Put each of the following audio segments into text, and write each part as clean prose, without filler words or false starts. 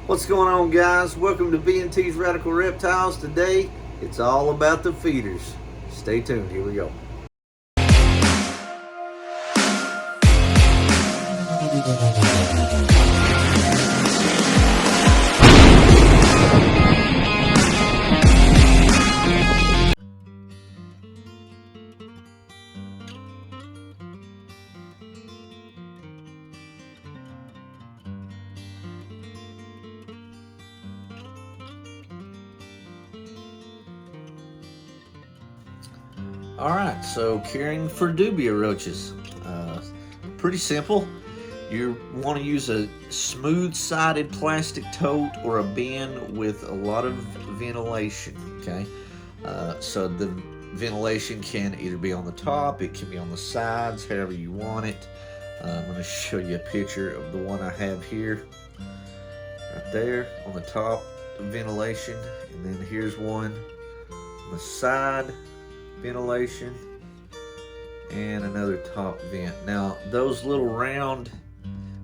What's going on, guys? Welcome to B&T's Radical Reptiles. Today, it's all about the feeders. Stay tuned. Here we go. Alright, so caring for dubia roaches. Pretty simple. You want to use a smooth-sided plastic tote or a bin with a lot of ventilation, okay? So the ventilation can either be on the top, it can be on the sides, however you want it. I'm going to show you a picture of the one I have here. Right there on the top, ventilation, and then here's one on the side, ventilation, and another top vent. Now those little round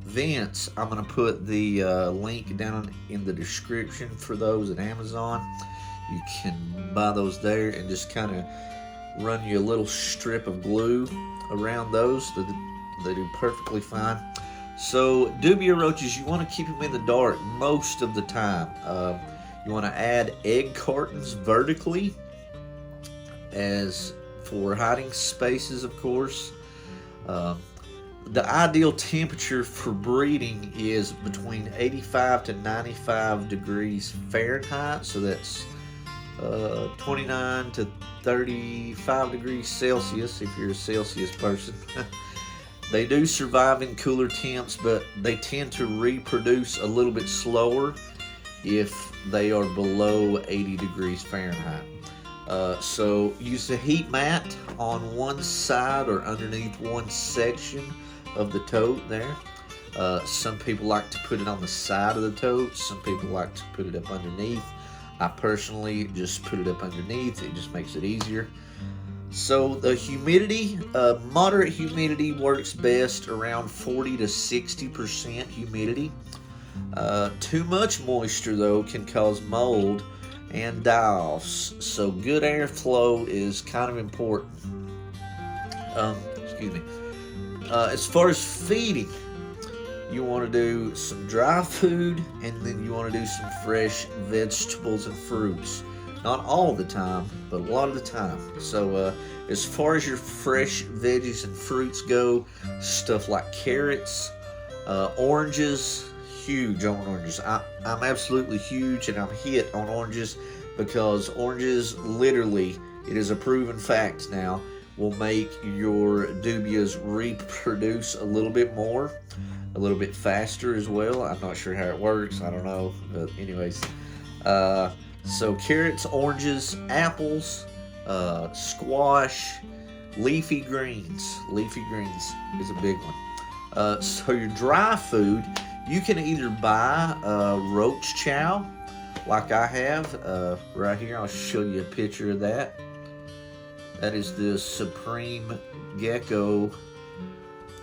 vents, I'm going to put the link down in the description for those at Amazon. You can buy those there and just kind of run you a little strip of glue around those. They do perfectly fine. So dubia roaches, you want to keep them in the dark most of the time. You want to add egg cartons vertically as for hiding spaces, of course. The ideal temperature for breeding is between 85 to 95 degrees Fahrenheit, so that's 29 to 35 degrees Celsius if you're a Celsius person. They do survive in cooler temps, but they tend to reproduce a little bit slower if they are below 80 degrees Fahrenheit. So use a heat mat on one side or underneath one section of the tote there. Some people like to put it on the side of the tote. Some people like to put it up underneath. I personally just put it up underneath. It just makes it easier. So the humidity, moderate humidity works best around 40 to 60% humidity. Too much moisture though can cause mold and die-offs, so good airflow is kind of important. As far as feeding, you want to do some dry food and then you want to do some fresh vegetables and fruits. Not all the time, but a lot of the time. So as far as your fresh veggies and fruits go, stuff like carrots, oranges, huge on oranges. I'm absolutely huge, and I'm hit on oranges because oranges, literally, it is a proven fact now, will make your dubias reproduce a little bit more, a little bit faster as well. I'm not sure how it works, I don't know, but anyways. So carrots, oranges, apples, squash, leafy greens. Leafy greens is a big one. So your dry food, you can either buy roach chow, like I have right here. I'll show you a picture of that. That is the Supreme Gecko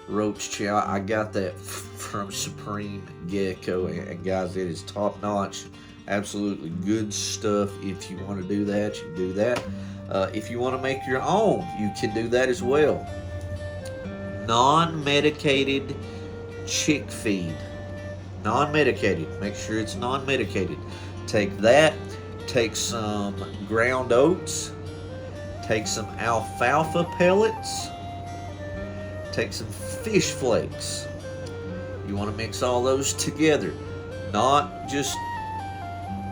roach chow. I got that from Supreme Gecko, and guys, it is top notch. Absolutely good stuff. If you want to do that, you can do that. If you want to make your own, you can do that as well. Non-medicated chick feed. Non-medicated. Make sure it's non-medicated. Take that. Take some ground oats. Take some alfalfa pellets. Take some fish flakes. You want to mix all those together. Not just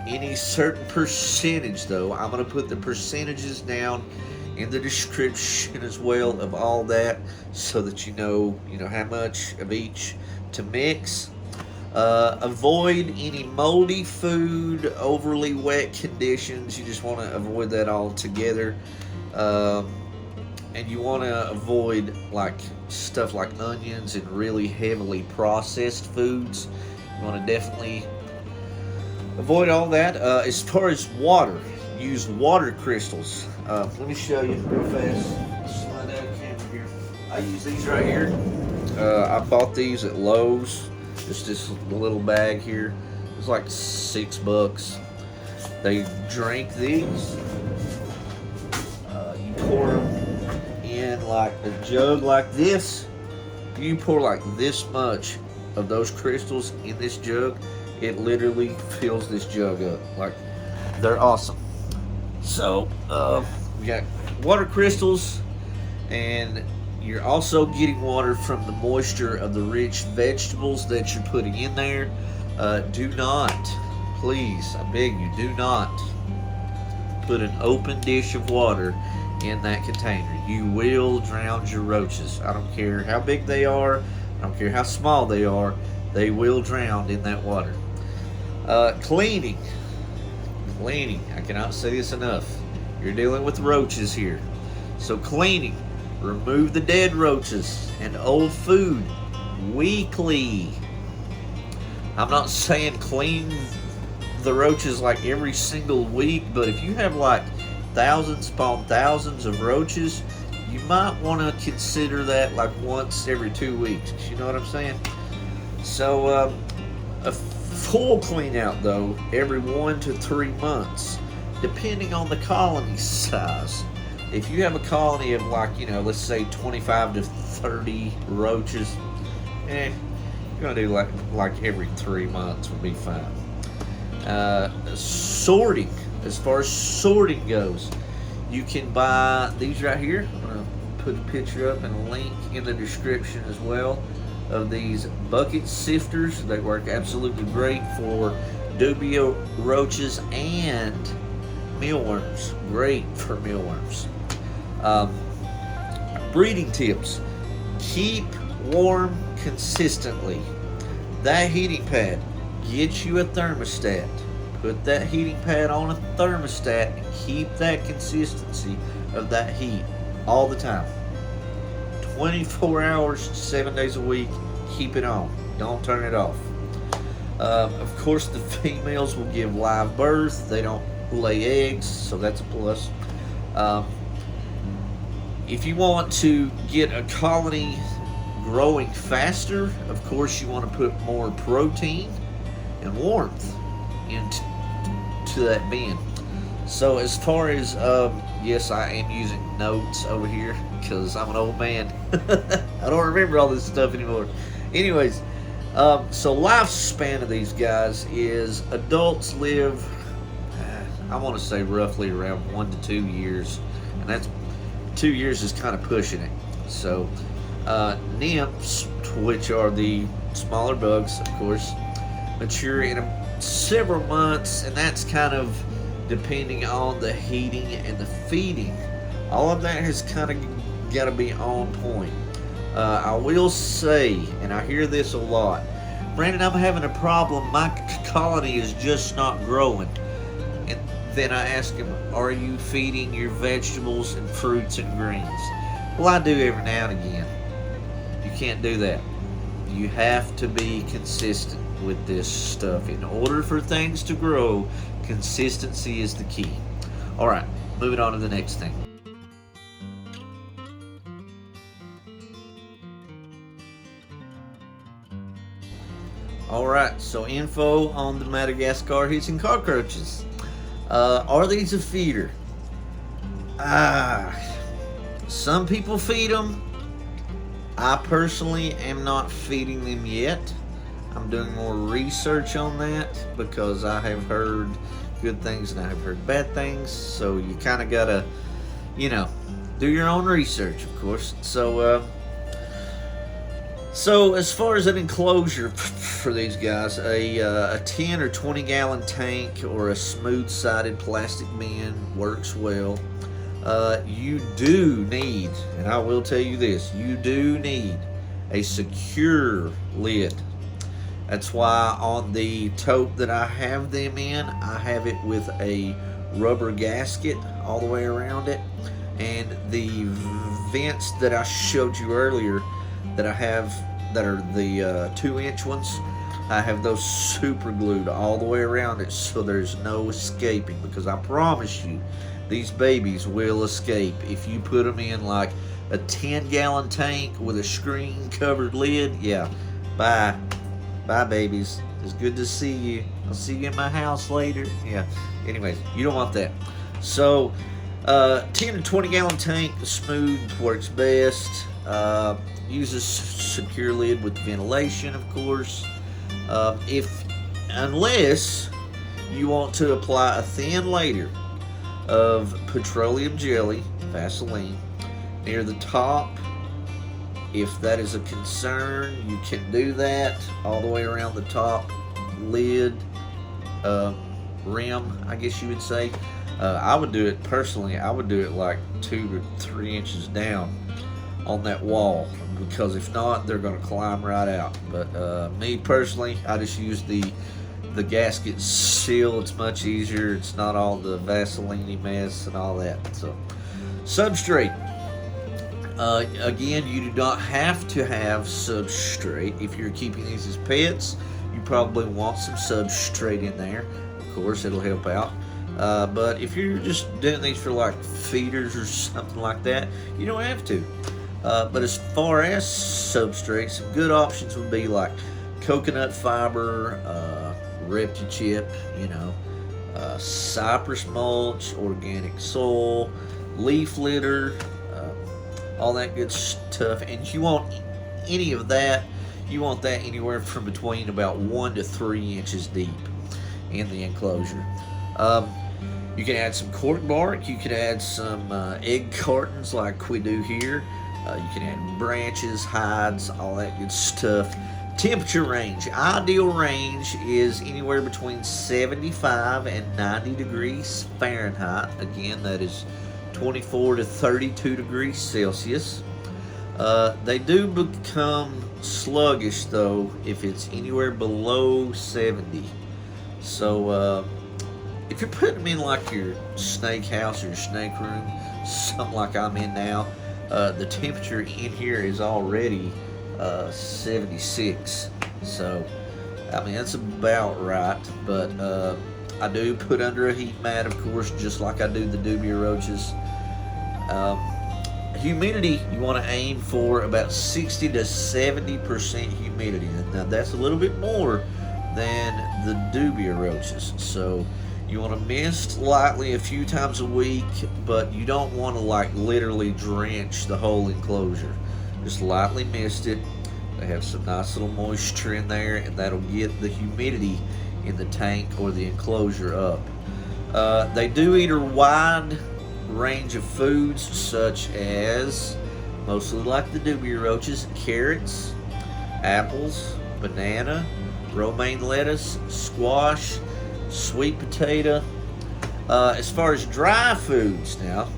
any certain percentage though. I'm going to put the percentages down in the description as well of all that, so that you know how much of each to mix. Avoid any moldy food, overly wet conditions. You just want to avoid that altogether. And you want to avoid like stuff like onions and really heavily processed foods. You want to definitely avoid all that. As far as water, use water crystals. Let me show you real fast. Slide down the camera here. I use these right here. I bought these at Lowe's. Just this little bag here. was like $6. They drink these. You pour them in like a jug like this. You pour like this much of those crystals in this jug, it literally fills this jug up. Like, they're awesome. So we got water crystals, and you're also getting water from the moisture of the rich vegetables that you're putting in there. Do not, please, I beg you, do not put an open dish of water in that container. You will drown your roaches. I don't care how big they are, I don't care how small they are, they will drown in that water. Cleaning. I cannot say this enough. You're dealing with roaches here. So cleaning. Remove the dead roaches and old food weekly. I'm not saying clean the roaches like every single week, but if you have like thousands upon thousands of roaches, you might want to consider that like once every 2 weeks. You know what I'm saying? So a full clean out though every 1 to 3 months, depending on the colony size. If you have a colony of like, let's say 25 to 30 roaches, you're gonna do like every 3 months would be fine. Sorting. As far as sorting goes, you can buy these right here. I'm gonna put a picture up and a link in the description as well of these bucket sifters. They work absolutely great for dubia roaches and mealworms. Great for mealworms. Breeding tips. Keep warm consistently. That heating pad, get you a thermostat. Put that heating pad on a thermostat and keep that consistency of that heat all the time. 24 hours, 7 days a week, keep it on. Don't turn it off. Of course, the females will give live birth. They don't lay eggs, so that's a plus. If you want to get a colony growing faster, of course you want to put more protein and warmth into that bin. So as far as, yes, I am using notes over here because I'm an old man. I don't remember all this stuff anymore. Anyways, so lifespan of these guys is adults live, I want to say roughly around 1 to 2 years, and that's 2 years is kind of pushing it. So nymphs, which are the smaller bugs, of course, mature in several months, and that's kind of depending on the heating and the feeding. All of that has kind of got to be on point. I will say, and I hear this a lot, Brandon, I'm having a problem. My colony is just not growing. And then I ask him, are you feeding your vegetables and fruits and greens? Well, I do every now and again. You can't do that. You have to be consistent with this stuff. In order for things to grow, consistency is the key. All right, moving on to the next thing. All right, so info on the Madagascar hitching cockroaches. Are these a feeder? Some people feed them. I personally am not feeding them yet. I'm doing more research on that because I have heard good things and I have heard bad things. So you kind of gotta, do your own research, of course. So as far as an enclosure for these guys, a 10 or 20 gallon tank or a smooth-sided plastic bin works well. You do need, and I will tell you this, you do need a secure lid. That's why on the tote that I have them in, I have it with a rubber gasket all the way around it. And the vents that I showed you earlier that I have, that are the 2-inch ones, I have those super glued all the way around it so there's no escaping, because I promise you these babies will escape if you put them in like a 10-gallon tank with a screen covered lid. Yeah, bye babies. It's good to see you. I'll see you in my house later. Yeah. Anyways, you don't want that. So, 10 to 20 gallon tank, smooth works best. Uses secure lid with ventilation, of course. Unless you want to apply a thin layer of petroleum jelly, Vaseline, near the top. If that is a concern, you can do that all the way around the top lid, rim, I guess you would say. I would do it personally. I would do it like 2 to 3 inches down on that wall, because if not, they're going to climb right out. But me personally, I just use the gasket seal. It's much easier. It's not all the Vaseline mess and all that. So, substrate. Again, you do not have to have substrate. If you're keeping these as pets, you probably want some substrate in there. Of course, it'll help out. But if you're just doing these for like feeders or something like that, you don't have to. But as far as substrate, some good options would be like coconut fiber, Repti-Chip, cypress mulch, organic soil, leaf litter, all that good stuff. And if you want any of that, you want that anywhere from between about 1 to 3 inches deep in the enclosure. You can add some cork bark. You can add some egg cartons like we do here. You can add branches, hides, all that good stuff. Temperature range. Ideal range is anywhere between 75 and 90 degrees Fahrenheit. Again, that is 24 to 32 degrees Celsius. They do become sluggish though if it's anywhere below 70. So if you're putting them in like your snake house or your snake room, something like I'm in now, the temperature in here is already 76. So I mean, that's about right. But I do put under a heat mat, of course, just like I do the dubia roaches. Humidity, you want to aim for about 60 to 70% humidity. Now that's a little bit more than the dubia roaches. So you want to mist lightly a few times a week, but you don't want to like literally drench the whole enclosure. Just lightly mist it. They have some nice little moisture in there, and that'll get the humidity in the tank or the enclosure up. They do eat a wide range of foods, such as, mostly like the dubia roaches, carrots, apples, banana, romaine lettuce, squash, sweet potato. As far as dry foods now,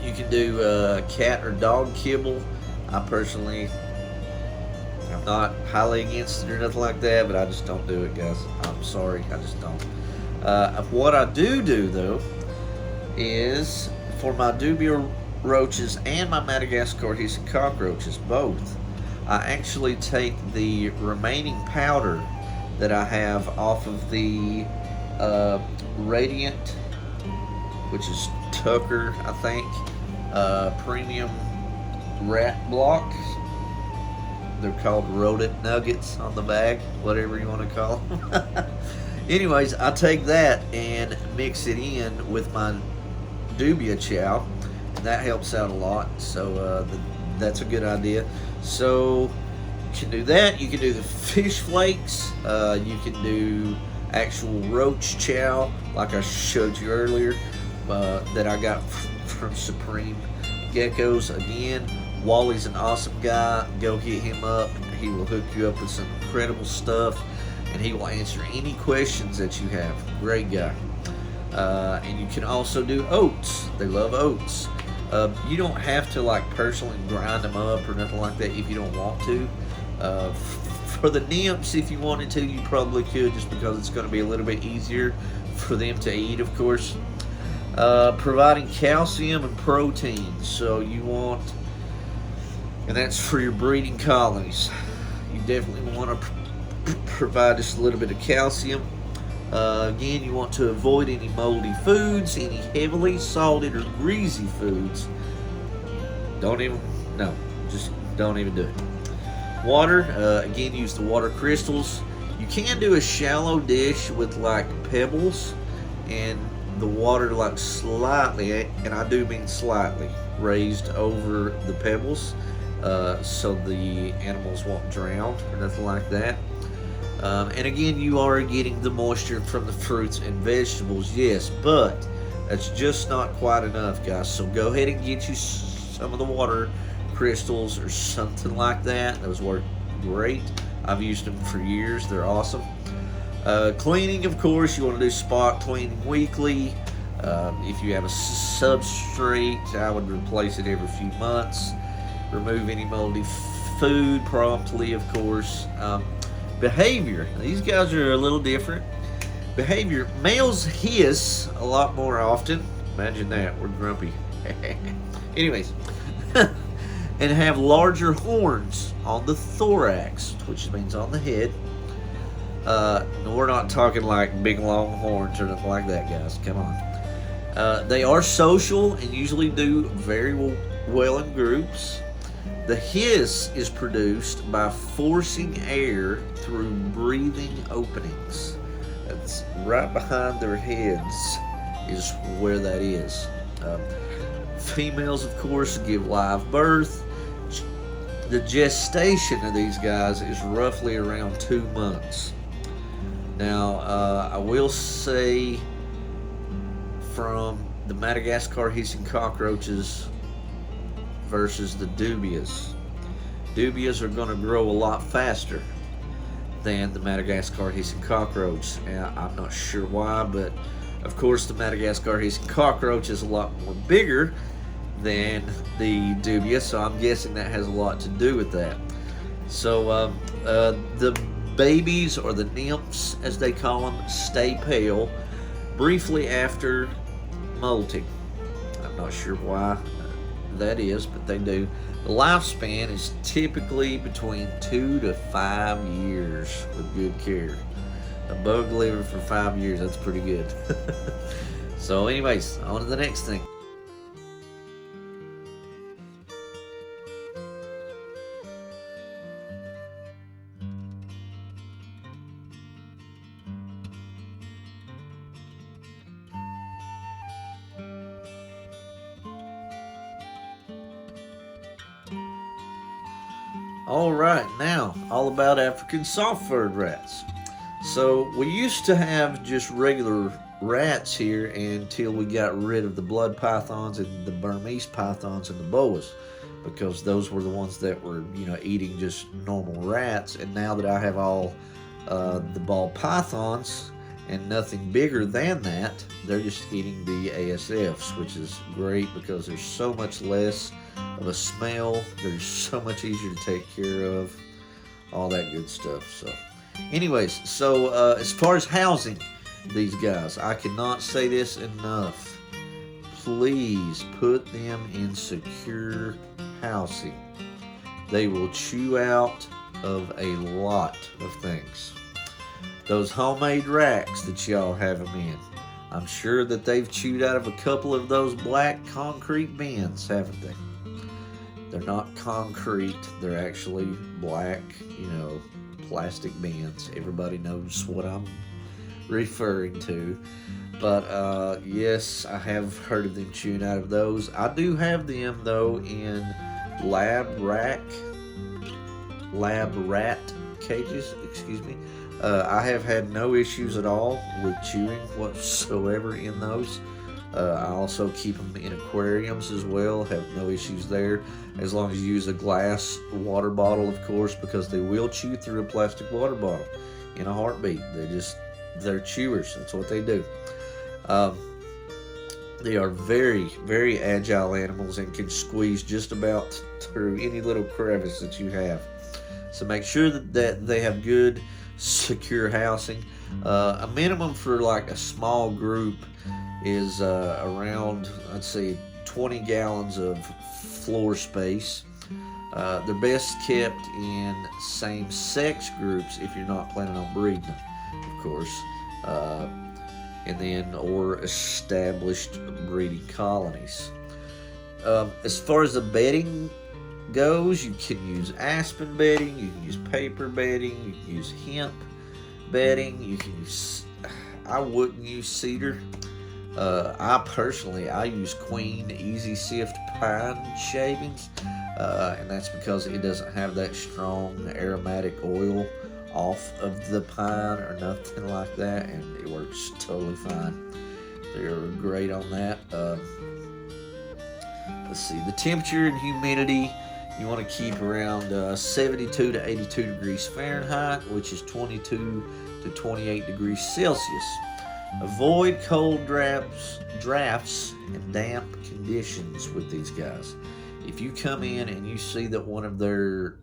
you can do cat or dog kibble. I personally, I'm not highly against it or nothing like that, but I just don't do it, guys. I'm sorry, I just don't. What I do though is, for my dubia roaches and my Madagascar adhesive cockroaches, both, I actually take the remaining powder that I have off of the Radiant, which is Tucker, I think, premium rat block. They're called rodent nuggets on the bag, whatever you want to call them. Anyways, I take that and mix it in with my dubia chow, and that helps out a lot. So that's a good idea. So you can do that. You can do the fish flakes. You can do actual roach chow, like I showed you earlier, that I got from Supreme Geckos. Again, Wally's an awesome guy. Go hit him up. He will hook you up with some incredible stuff, and he will answer any questions that you have. Great guy. And you can also do oats. They love oats. You don't have to like personally grind them up or nothing like that if you don't want to. For the nymphs, if you wanted to, you probably could, just because it's going to be a little bit easier for them to eat, of course. Providing calcium and protein. So you want, and that's for your breeding colonies. You definitely want to provide just a little bit of calcium. Again, you want to avoid any moldy foods, any heavily salted or greasy foods. Just don't even do it. Water, again, use the water crystals. You can do a shallow dish with like pebbles and the water like slightly, and I do mean slightly, raised over the pebbles, so the animals won't drown or nothing like that. And again, you are getting the moisture from the fruits and vegetables, yes, but that's just not quite enough, guys. So go ahead and get you some of the water crystals or something like that. Those work great. I've used them for years. They're awesome. Cleaning, of course, you want to do spot cleaning weekly. If you have a substrate, I would replace it every few months. Remove any moldy food promptly, of course. Behavior. These guys are a little different. Behavior. Males hiss a lot more often. Imagine that. We're grumpy. Anyways. And have larger horns on the thorax, which means on the head. We're not talking like big long horns or nothing like that, guys. Come on. They are social and usually do very well in groups. The hiss is produced by forcing air through breathing openings. That's right behind their heads is where that is. Females, of course, give live birth. The gestation of these guys is roughly around 2 months. Now, I will say from the Madagascar hissing cockroaches versus the dubias. Dubias are going to grow a lot faster than the Madagascar hissing cockroach. I'm not sure why, but of course the Madagascar hissing cockroach is a lot more bigger than the dubia, so I'm guessing that has a lot to do with that. So the babies, or the nymphs as they call them, stay pale briefly after molting. I'm not sure why that is, but they do. The lifespan is typically between 2 to 5 years with good care. A bug living for 5 years, that's pretty good. So anyways, on to the next thing. All right, now all about African soft-furred rats. So we used to have just regular rats here until we got rid of the blood pythons and the Burmese pythons and the boas, because those were the ones that were, eating just normal rats. And now that I have all the ball pythons and nothing bigger than that, they're just eating the ASFs, which is great because there's so much less of a smell. They're so much easier to take care of, all that good stuff. So anyways, as far as housing these guys, I cannot say this enough. Please put them in secure housing. They will chew out of a lot of things. Those homemade racks that y'all have them in, I'm sure that they've chewed out of a couple of those black concrete bins, haven't they? They're not concrete, they're actually black, plastic bins. Everybody knows what I'm referring to. But yes, I have heard of them chewing out of those. I do have them though in lab rat cages, I have had no issues at all with chewing whatsoever in those. I also keep them in aquariums as well, have no issues there, as long as you use a glass water bottle, of course, because they will chew through a plastic water bottle in a heartbeat. They're chewers, that's what they do. They are very, very agile animals and can squeeze just about through any little crevice that you have. So make sure that they have good, secure housing. A minimum for like a small group is around, let's see, 20 gallons of floor space. They're best kept in same-sex groups if you're not planning on breeding them, of course. Or established breeding colonies. As far as the bedding goes, you can use aspen bedding, you can use paper bedding, you can use hemp bedding, you can use, I wouldn't use cedar. I use Queen Easy Sift pine shavings, and that's because it doesn't have that strong aromatic oil off of the pine or nothing like that, and it works totally fine. They're great on that. Let's see, the temperature and humidity you want to keep around 72 to 82 degrees Fahrenheit, which is 22 to 28 degrees Celsius. Avoid cold drafts and damp conditions with these guys. If you come in and you see that one of their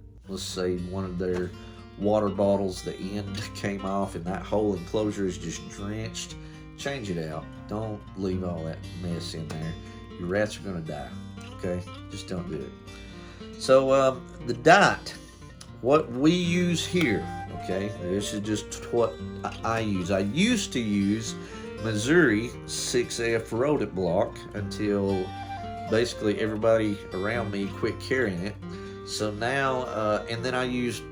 water bottles, the end came off and that whole enclosure is just drenched, change it out. Don't leave all that mess in there. Your rats are going to die. Okay? Just don't do it. So the diet, what we use here, okay, this is just what I use. I used to use Missouri 6F rodent block until basically everybody around me quit carrying it. So now, and then I used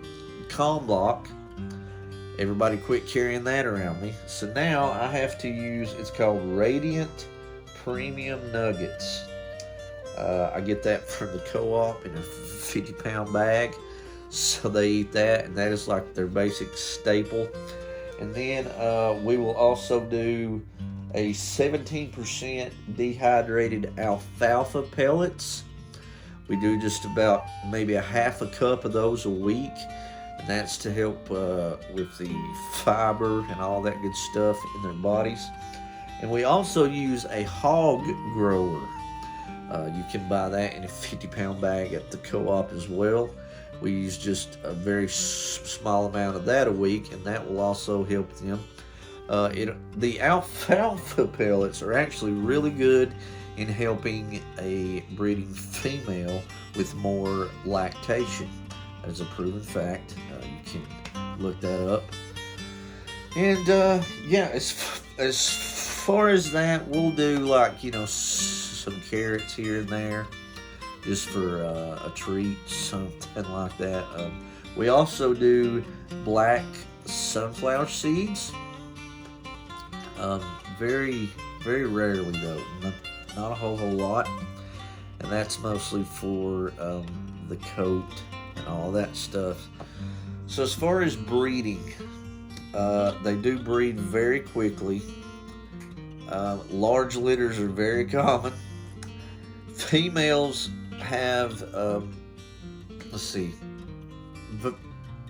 Calm block. Everybody quit carrying that around me. So now I have to use, it's called Radiant Premium Nuggets. I get that from the co-op in a 50-pound bag. So they eat that, and that is like their basic staple. And then we will also do a 17% dehydrated alfalfa pellets. We do just about maybe a half a cup of those a week. And that's to help with the fiber and all that good stuff in their bodies. And we also use a hog grower. You can buy that in a 50-pound bag at the co-op as well. We use just a very small amount of that a week, and that will also help them. The alfalfa pellets are actually really good in helping a breeding female with more lactation. That is a proven fact. You can look that up. And yeah, as far as that, we'll do like, some carrots here and there, just for a treat, something like that. We also do black sunflower seeds. Very, very rarely though, not a whole lot. And that's mostly for the coat and all that stuff. So as far as breeding, they do breed very quickly. Large litters are very common. Females have,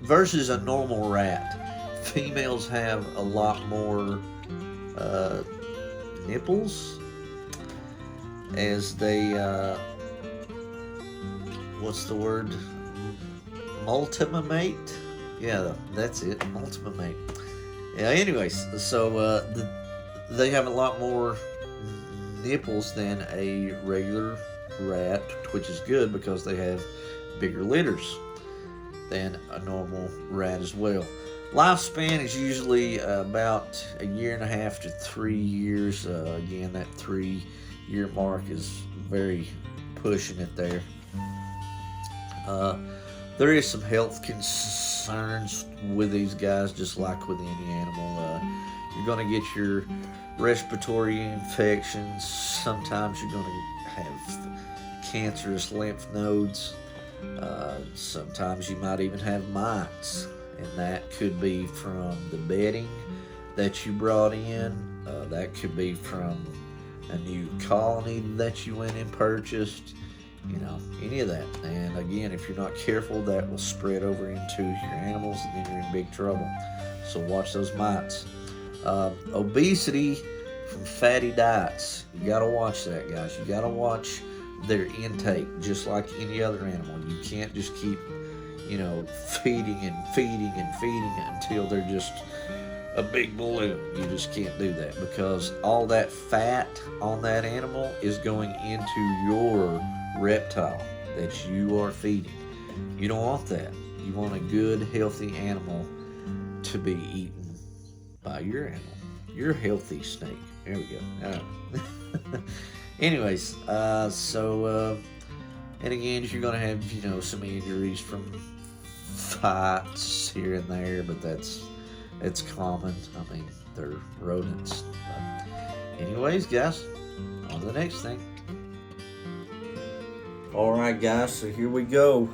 versus a normal rat, females have a lot more nipples, as they, what's the word? Multimate? Yeah, that's it, multimate. Yeah, anyways, so they have a lot more nipples than a regular rat, which is good because they have bigger litters than a normal rat as well. Lifespan is usually about 1.5 to 3 years. Again, that 3-year mark is very pushing it there. There is some health concerns with these guys, just like with any animal. You're going to get your respiratory infections. Sometimes you're going to have cancerous lymph nodes. Sometimes you might even have mites, and that could be from the bedding that you brought in. That could be from a new colony that you went and purchased. Any of that. And again, if you're not careful, that will spread over into your animals, and then you're in big trouble. So watch those mites. Obesity from fatty diets. You got to watch that, guys. You got to watch their intake, just like any other animal. You can't just keep, feeding and feeding and feeding until they're just a big balloon. You just can't do that, because all that fat on that animal is going into your reptile that you are feeding. You don't want that. You want a good, healthy animal to be eaten by your animal. Your healthy snake. There we go. Anyways, and again, you're going to have, some injuries from fights here and there, but that's it's common. I mean, they're rodents. But anyways, guys, on to the next thing. Alright guys, so here we go.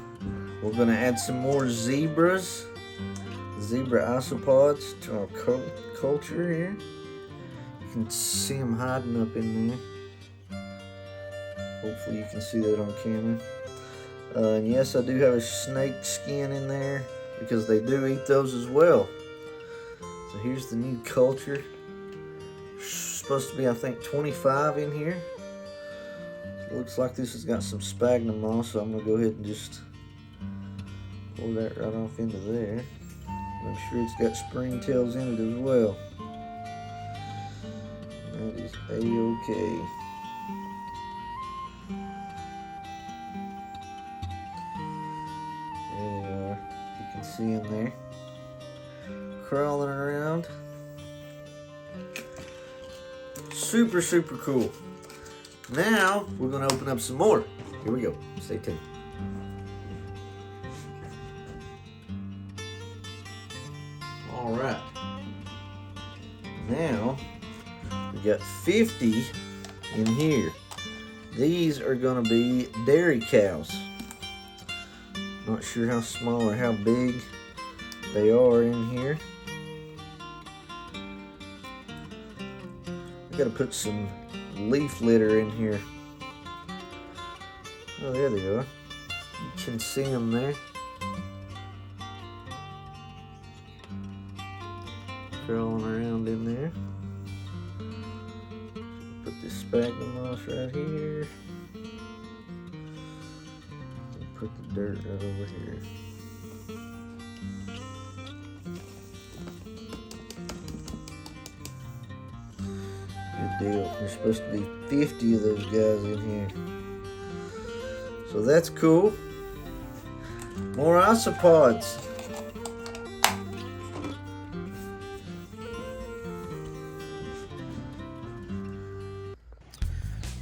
We're going to add some more zebra isopods to our culture here. You can see them hiding up in there. Hopefully you can see that on camera. And yes, I do have a snake skin in there because they do eat those as well. So here's the new culture. Supposed to be, I think, 25 in here. It looks like this has got some sphagnum moss, so I'm going to go ahead and just pour that right off into there. I'm sure it's got springtails in it as well. That is A-OK. There they are. You can see them there. Crawling around. Super, super cool. Now, we're going to open up some more. Here we go. Stay tuned. Alright. Now, we got 50 in here. These are going to be dairy cows. Not sure how small or how big they are in here. I gotta put some leaf litter in here. Oh, there they are. You can see them there. Crawling around in there. Put this sphagnum moss right here. And put the dirt right over here. Good deal. There's supposed to be 50 of those guys in here. So that's cool. More isopods.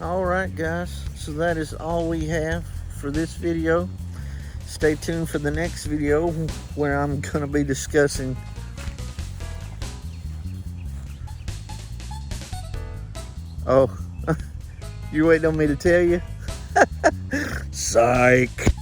Alright guys, so that is all we have for this video. Stay tuned for the next video where I'm going to be discussing oh, you waiting on me to tell you? Psych.